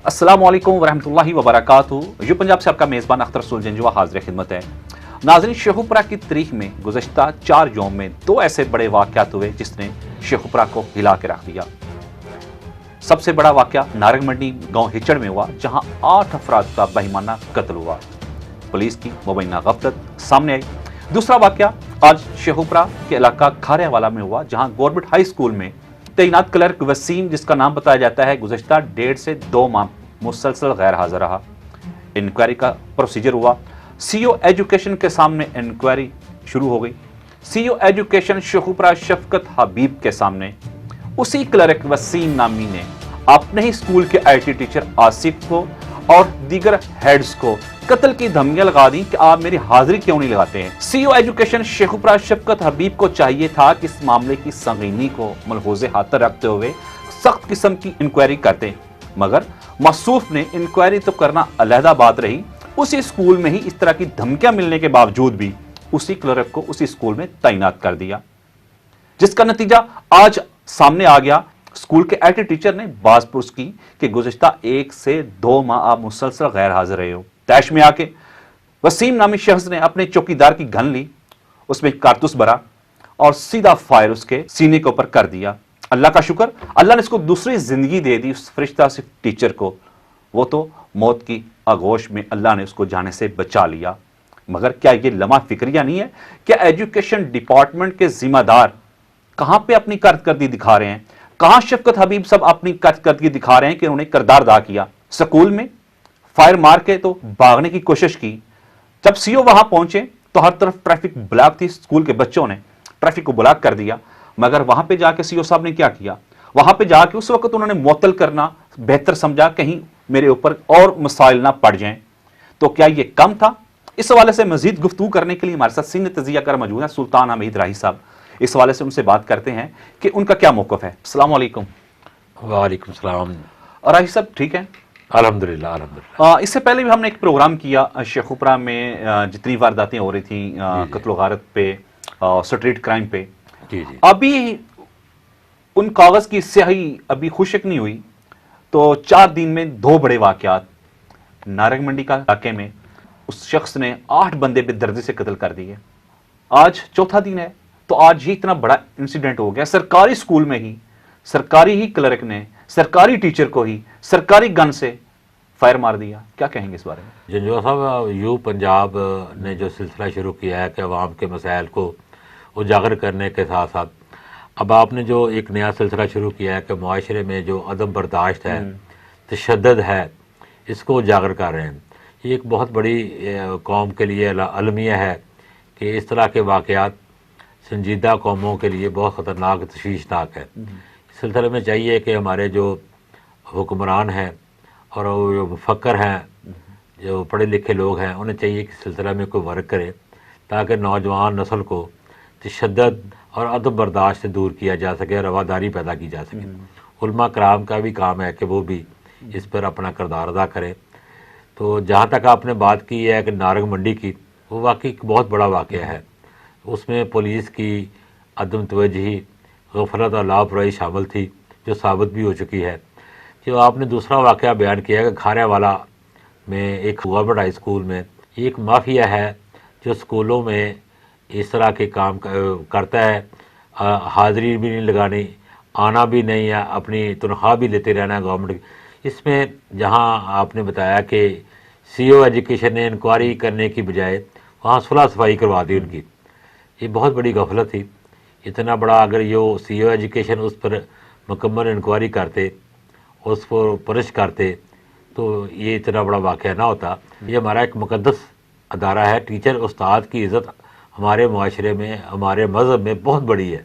अस्सलामु अलैकुम वरहमतुल्लाहि वबरकातुहू। यू पंजाब से आपका मेज़बान अख्तर रसूल जंजुआ हाज़िर खिदमत है। नाज़रीन, शेखुपुरा की तारीख में गुज़श्ता 4 यौम में 2 ऐसे बड़े वाक़यात हुए जिसने शेखुपुरा को हिला के रख दिया। सबसे बड़ा वाक़या नारंग मंडी गांव हिचड़ में हुआ, जहां 8 अफराद का बेईमाना कत्ल हुआ। पुलिस की मुबैना गफलत सामने आई। दूसरा वाक़या आज शेखुपुरा के इलाका खारियावाला में हुआ, जहां गवर्नमेंट हाई स्कूल में तैनात क्लर्क वसीम, जिसका नाम बताया जाता है, गुज़श्ता 1.5 से 2 माह मुसलसल गैर हाजिर रहा। इंक्वायरी का प्रोसीजर हुआ। सीईओ एजुकेशन के सामने इंक्वायरी शुरू हो गई। सीईओ एजुकेशन शेखुपुरा शफकत हबीब के सामने उसी क्लर्क वसीम नामी ने अपने ही स्कूल के आईटी टीचर आसिफ को और दीगर हेड्स को कत्ल की धमकियां लगा दी कि आप मेरी हाजिरी क्यों नहीं लगाते हैं। सीईओ एजुकेशन शेखुपुरा शफकत हबीब को चाहिए था कि इस मामले की संगीनी को मलहूज़े हाथ रखते हुए सख्त किस्म की इंक्वायरी करते, मगर मसूफ ने इंक्वायरी तो करना अलहदा बात रही, उसी स्कूल में ही इस तरह की धमकियां मिलने के बावजूद भी उसी क्लर्क को उसी स्कूल में तैनात कर दिया, जिसका नतीजा आज सामने आ गया। स्कूल के आईटी टीचर ने बाज पुरस की कि गुज़श्ता 1 से 2 माह आप मुसलसल गैर हाजिर रहे हो। तैश में आके वसीम नामी शख्स ने अपने चौकीदार की गन ली, उसमें कारतूस भरा और सीधा फायर उसके सीने के ऊपर कर दिया। अल्लाह का शुक्र, अल्लाह ने इसको दूसरी जिंदगी दे दी उस फरिश्ता से टीचर को। वो तो मौत की आगोश में अल्लाह ने उसको जाने से बचा लिया। मगर क्या ये लम्हा फिक्रिया नहीं है? क्या एजुकेशन डिपार्टमेंट के जिम्मेदार कहां पे अपनी कारकर्दगी दिखा रहे हैं? कहां शफकत हबीब सब अपनी कारकर्दगी दिखा रहे हैं कि उन्होंने किरदार अदा किया? स्कूल में फायर मार के तो भागने की कोशिश की। जब सीईओ वहां पहुंचे तो हर तरफ ट्रैफिक ब्लॉक थी, स्कूल के बच्चों ने ट्रैफिक को ब्लॉक कर दिया। मगर वहां पे जाके सीईओ साहब ने क्या किया? वहां पे जाके उस वक्त उन्होंने मुअत्तल करना बेहतर समझा, कहीं मेरे ऊपर और मसाइल ना पड़ जाएं। तो क्या ये कम था? इस हवाले से मजीद गुफ्तगू करने के लिए हमारे साथ सीनियर तजियाकार मौजूद है सुल्तान हमीद राही साहब। इस हवाले से उनसे बात करते हैं कि उनका क्या मौक़िफ़ है। अस्सलाम वालेकुम। वालेकुम सलाम। राही साहब ठीक है? अल्हम्दुलिल्लाह अल्हम्दुलिल्लाह। इससे पहले भी हमने एक प्रोग्राम किया शेखुपुरा में जितनी वारदातें हो रही थी कत्ल गारत पे, स्ट्रीट क्राइम पे। जी जी। अभी उन कागज की स्याही अभी खुशक नहीं हुई, तो 4 दिन में 2 बड़े वाकयात। नारंग मंडी का इलाके में उस शख्स ने 8 बंदे बेदर्दी से कत्ल कर दिए। आज चौथा दिन है, तो आज ही इतना बड़ा इंसिडेंट हो गया। सरकारी स्कूल में ही सरकारी ही क्लर्क ने सरकारी टीचर को ही सरकारी गन से फायर मार दिया। क्या कहेंगे इस बारे में? जंजुआ साहब, यू पंजाब ने जो सिलसिला शुरू किया है कि अवाम के मसाइल को उजागर करने के साथ साथ अब आपने जो एक नया सिलसिला शुरू किया है कि मुआशरे में जो अदम बर्दाश्त है, तशद्दुद है, इसको उजागर कर रहे हैं। ये एक बहुत बड़ी कौम के लिए अलमिया है कि इस तरह के वाक़यात संजीदा कौमों के लिए बहुत ख़तरनाक तशवीशनाक है। इस सिलसिले में चाहिए कि हमारे जो हुक्मरान हैं और जो मुफक्कर हैं, जो पढ़े लिखे लोग हैं, उन्हें चाहिए कि सिलसिला में कोई वर्क करे ताकि नौजवान नस्ल को तशद्दुद और अदम बर्दाश्त से दूर किया जा सके, रवादारी पैदा की जा सके। उलमा कराम का भी काम है कि वो भी इस पर अपना किरदार अदा करें। तो जहाँ तक आपने बात की है कि नारंग मंडी की, वो वाकई एक बहुत बड़ा वाक़या है। उसमें पुलिस की अदम तवज्जुही, गफलत और लापरवाही शामिल थी, जो साबित भी हो चुकी है। जो आपने दूसरा वाक़या बयान किया है कि खारियावाला में एक गवर्नमेंट हाई स्कूल में एक माफिया है जो स्कूलों में इस तरह के काम करता है, हाज़िरी भी नहीं लगानी, आना भी नहीं है, अपनी तनख्वाह भी लेते रहना है गवर्नमेंट की। इसमें जहाँ आपने बताया कि सीईओ एजुकेशन ने इंक्वायरी करने की बजाय वहाँ सुलह सफाई करवा दी उनकी, ये बहुत बड़ी गफलत थी। इतना बड़ा अगर ये सीईओ एजुकेशन उस पर मुकम्मल इंक्वायरी करते, उस पर परश करते, तो ये इतना बड़ा वाक़या ना होता। ये हमारा एक मुक़द्दस अदारा है। टीचर उस्ताद की इज़्ज़त हमारे मुआशरे में, हमारे मज़हब में बहुत बड़ी है।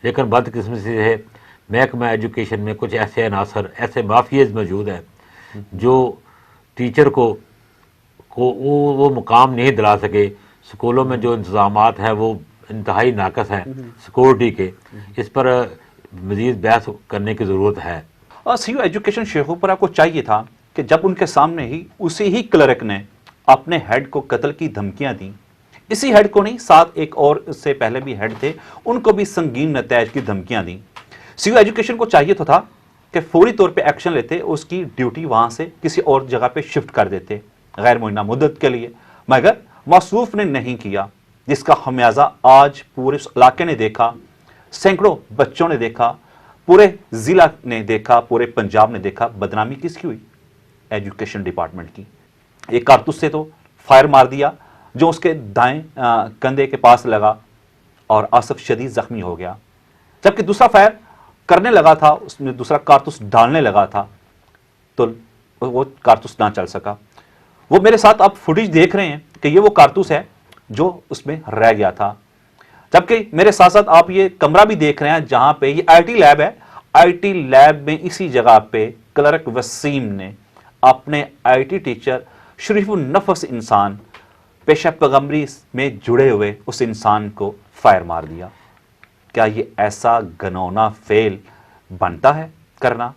लेकिन बदकिस्मती से महकमा एजुकेशन में कुछ ऐसे अनासर, ऐसे माफियाज मौजूद हैं जो टीचर को वो मुकाम नहीं दिला सके। स्कूलों में जो इंतज़ामात हैं वो इंतहाई नाकस हैं सिक्योरिटी के। इस पर मज़ीद बहस करने की ज़रूरत है। सीईओ एजुकेशन शेखुपुरा को चाहिए था कि जब उनके सामने ही उसी ही क्लर्क ने अपने हेड को कत्ल की धमकियां दी, इसी हेड को नहीं, साथ एक और इससे पहले भी हेड थे, उनको भी संगीन नतैज की धमकियां दी। सीईओ एजुकेशन को चाहिए तो था कि फौरी तौर पे एक्शन लेते, उसकी ड्यूटी वहां से किसी और जगह पे शिफ्ट कर देते गैर मुअय्यना मुद्दत के लिए, मगर मौसूफ ने नहीं किया, जिसका खमियाजा आज पूरे इलाके ने देखा, सैकड़ों बच्चों ने देखा, पूरे जिला ने देखा, पूरे पंजाब ने देखा। बदनामी किसकी हुई? एजुकेशन डिपार्टमेंट की। एक कारतूस से तो फायर मार दिया जो उसके दाएं कंधे के पास लगा और आसफ शदीद जख्मी हो गया, जबकि दूसरा फायर करने लगा था, उसमें दूसरा कारतूस डालने लगा था, तो वो कारतूस ना चल सका। वो मेरे साथ आप फुटेज देख रहे हैं कि ये वो कारतूस है जो उसमें रह गया था। जबकि मेरे साथ साथ आप ये कमरा भी देख रहे हैं जहां पे ये आईटी लैब है। आईटी लैब में इसी जगह पे क्लर्क वसीम ने अपने आईटी टीचर शरीफुल नफस इंसान, पेशा पैगंबरी में जुड़े हुए उस इंसान को फायर मार दिया। क्या ये ऐसा घिनौना फेल बनता है करना?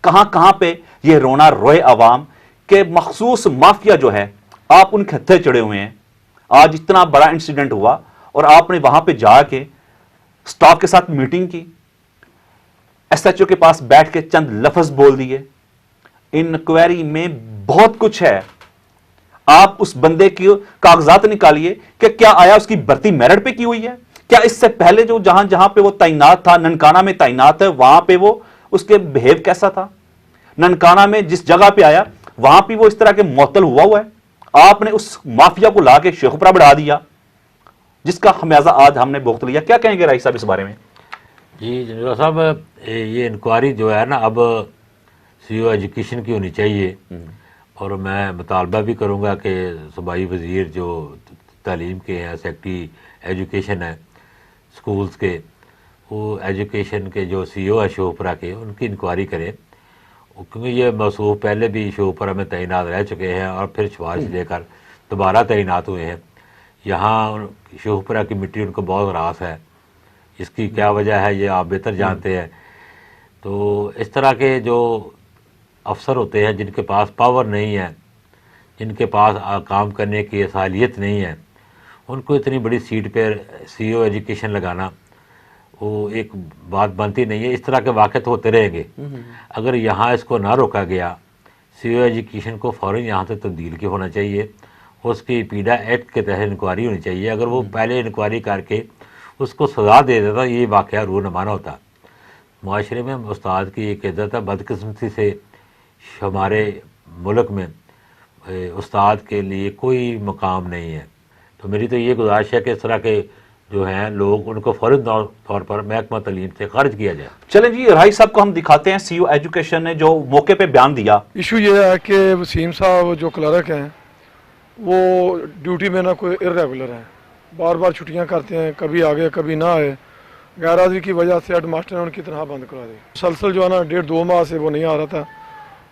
कहां कहां पे ये रोना रोए अवाम के मखसूस माफिया जो है, आप उनके हत्थे चढ़े हुए हैं। आज इतना बड़ा इंसिडेंट हुआ और आपने वहां पे जाके स्टाफ के साथ मीटिंग की, एसएचओ के पास बैठ के चंद लफ्ज बोल दिए। इंक्वायरी में बहुत कुछ है, आप उस बंदे की कागजात निकालिए कि क्या आया उसकी भर्ती मेरिट पे की हुई है, क्या इससे पहले जो जहां जहां पे वो तैनात था, ननकाना में तैनात है, वहां पे वो उसके बिहेव कैसा था, ननकाना में जिस जगह पे आया वहां पे वो इस तरह के मुअत्तल हुआ है। आपने उस माफिया को लाके शेखुपुरा बढ़ा दिया, जिसका खमियाजा आज हमने भुगत लिया। क्या कहेंगे राही साहब इस बारे में? जी जनरल साहब, ये इंक्वायरी जो है ना, अब सीईओ एजुकेशन की होनी चाहिए, और मैं मुतालबा भी करूँगा कि सूबाई वज़ीर जो तालीम के हैं, सेक्रेटरी एजुकेशन है स्कूल्स के, वो एजुकेशन के जो सीईओ है शेखुपुरा के, उनकी इंक्वायरी करें, क्योंकि ये मौसूफ पहले भी शेखुपुरा में तैनात रह चुके हैं और फिर शवार से लेकर दोबारा तैनात हुए हैं। यहाँ शेखुपुरा की मिट्टी उनको बहुत रास है, इसकी क्या वजह है ये आप बेहतर जानते हैं। तो इस तरह के जो अफसर होते हैं जिनके पास पावर नहीं है, जिनके पास काम करने की सालियत नहीं है, उनको इतनी बड़ी सीट पर सीईओ एजुकेशन लगाना वो एक बात बनती नहीं है। इस तरह के वाक़े तो होते रहेंगे। अगर यहाँ इसको ना रोका गया, सीईओ एजुकेशन को फ़ौरन यहाँ से तब्दील की होना चाहिए, उसकी पीडा एक्ट के तहत इंक्वायरी होनी चाहिए। अगर वो पहले इंक्वायरी करके उसको सज़ा दे देता, ये वाक़या रूनमाना होता। माशरे में उस्ताद की एक इज़्ज़त है, बदकिस्मती से हमारे मुल्क में उस्ताद के लिए कोई मकाम नहीं है। तो मेरी तो ये गुजारिश है कि इस तरह के जो हैं लोग, उनको फौरन तौर पर महकमा तालीम से खारिज किया जाए। चलें जी, राही साहब को हम दिखाते हैं। सीईओ एजुकेशन ने जो मौके पे बयान दिया। इशू ये है कि वसीम साहब जो क्लर्क हैं वो ड्यूटी में ना कोई इर्रेगुलर हैं, बार बार छुट्टियां करते हैं, कभी आ गए कभी ना आए। गैर हाजिरी की वजह से हेड मास्टर ने उनकी तनख्वाह बंद करा दी। मुसलसल जो है ना 1.5-2 माह से वो नहीं आ रहा था,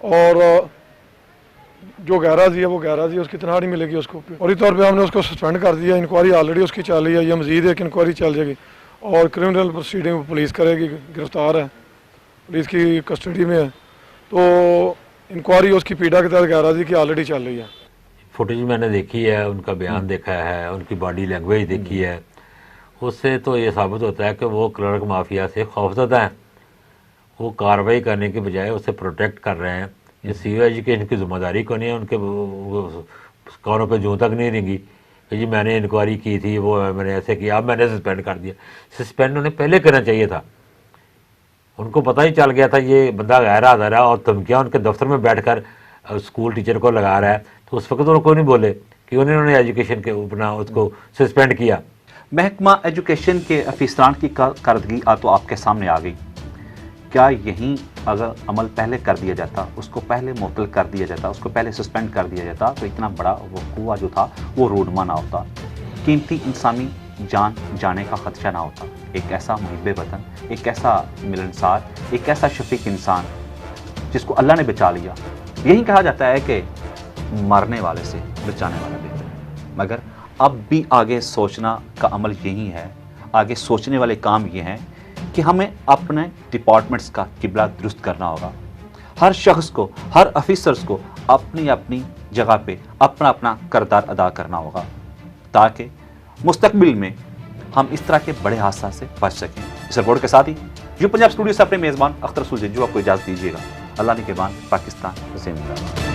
और जो गैर हाजिर है वो गैर हाजिर है, उसकी तनख्वाह नहीं मिलेगी उसको। फौरी तौर पे हमने उसको सस्पेंड कर दिया। इंक्वायरी ऑलरेडी उसकी चल रही है, ये मजीद एक इंक्वायरी चल जाएगी और क्रिमिनल प्रोसीडिंग पुलिस करेगी। गिरफ्तार है, पुलिस की कस्टडी में है, तो इंक्वायरी उसकी पीड़ा के तहत गैर हाजिरी की ऑलरेडी चल रही है। फुटेज मैंने देखी है, उनका बयान देखा है, उनकी बॉडी लैंग्वेज देखी है, उससे तो ये साबित होता है कि वो क्लर्क माफिया से खौफजदा हैं। वो कार्रवाई करने के बजाय उसे प्रोटेक्ट कर रहे हैं। ये सीईओ एजुकेशन की जिम्मेदारी को नहीं है, उनके कानों पे जूं तक नहीं रेंगी कि जी मैंने इंक्वायरी की थी, वो मैंने ऐसे किया, अब मैंने सस्पेंड कर दिया। सस्पेंड उन्हें पहले करना चाहिए था। उनको पता ही चल गया था ये बंदा गैर हाज़िर है और धमकियाँ उनके दफ्तर में बैठकर स्कूल टीचर को लगा रहा है, तो उस वक्त उनको नहीं बोले कि उन्होंने एजुकेशन के अपना उसको सस्पेंड किया। महकमा एजुकेशन के अफसरान की कारदगी तो आपके सामने आ गई। क्या यहीं अगर अमल पहले कर दिया जाता, उसको पहले मुअत्तल कर दिया जाता, उसको पहले सस्पेंड कर दिया जाता, तो इतना बड़ा वक़ूआ जो था वो रूनमा ना होता, कीमती इंसानी जान जाने का खदशा ना होता। एक ऐसा मुहिब्बे वतन, एक ऐसा मिलनसार, एक ऐसा शफीक इंसान जिसको अल्लाह ने बचा लिया। यही कहा जाता है कि मरने वाले से बचाने वाला बेहतर है। मगर अब भी आगे सोचना का अमल यही है, आगे सोचने वाले काम ये हैं कि हमें अपने डिपार्टमेंट्स का किबला दुरुस्त करना होगा। हर शख्स को, हर अफिसर्स को अपनी अपनी जगह पे अपना अपना किरदार अदा करना होगा, ताकि मुस्तकबिल में हम इस तरह के बड़े हादसा से बच सकें। اس رپورٹ کے ساتھ ہی یو پنجاب اسٹوڈیو سے اپنے میزبان اختر رسول جنجوعہ کو اجازت دیجیے گا. اللہ نگہبان. پاکستان زندہ باد.